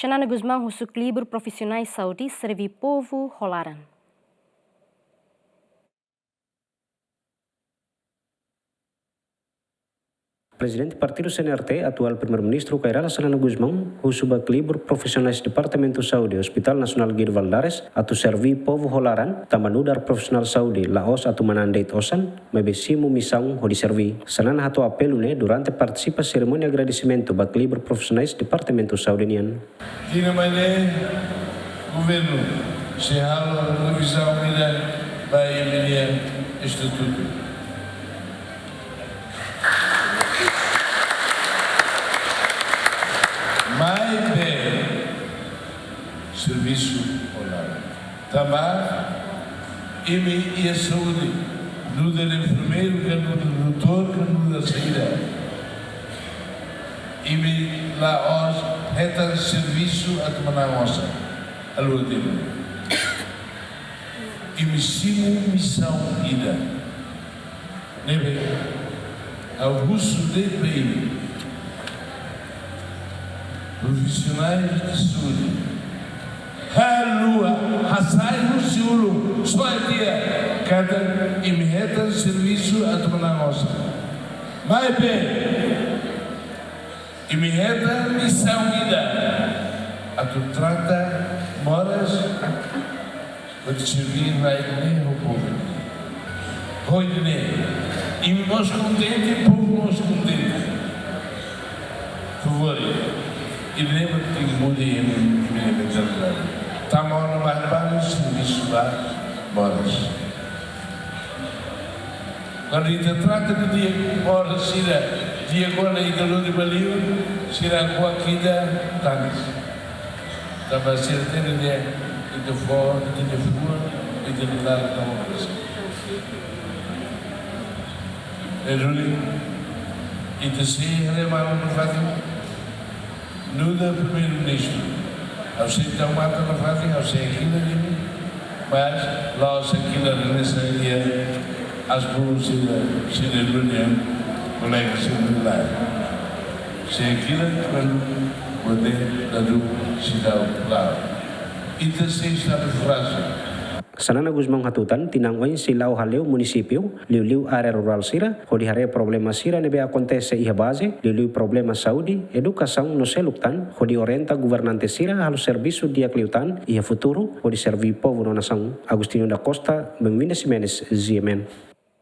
Xanana Guzmão Husuk Livre Profissionais Saudi Servi Povo Holaran. Presidente Partido CNRT, atual Primeiro-Ministro Kairala Xanana Guzmão, Husubak Libur Profissionais Departamento Saudi Hospital Nasional Gir Valdares, atu servi povo holaran, tamanudar profesional Saudi laos atu manandait osan, mebesimu misão ho servi. Xanana hatu apelune durante participa cerimônia agradecimento bak Libur Profissionais Departamento Saudinian. Dinamane governo sehalo revisão milan by Emilian Instituto. Mais bem serviço online. Também e a saúde no do enfermeiro, que no do doutor, que no da saída. E lá os reta serviço a tomar nossa a lua dele. E missão ida. Nebe ao russo de bem. Profissionais de saúde. Halua, Hassai Rusiulu, só dia, cada imediato serviço a tomar nossa. Mais bem, imediata missão ida. A tu trata, moras, para te servir vai nem o povo. Hoje nem. E nós contentes, o povo nós contentes. Por favor. E lembra que muda e me lembra. Estamos no mais serviço lá, moras. Quando a gente trata de dia, moras, dia agora e calor de Baliu, será com aqui da Tanis. Estava a ser até de dia, e de fora, e de rua, e de lá da moras. É Júlio, e de si, relemaram no Fátima. No da Primeiro-Ministro, ao ser tão mata na fábrica, ao ser aquilo ali, mas lá ao ser aquilo ali nessa dia, as boas se da reunião, colegas se de lá. Se aquilo quando poder da do se dá o lado. E terceiro está no frase. Xanana Guzmão hatutan tinangwain silau haleu município, liu área rural sira, hodi hare problema sira nebe acontece iha base, liu problema saúde, educação no seluktan, hodi orienta governante sira halu serviço dia kliutan, iha futuro, hodi servi povo no nação. Agostinho da Costa, Benvina Simenes, ZMN.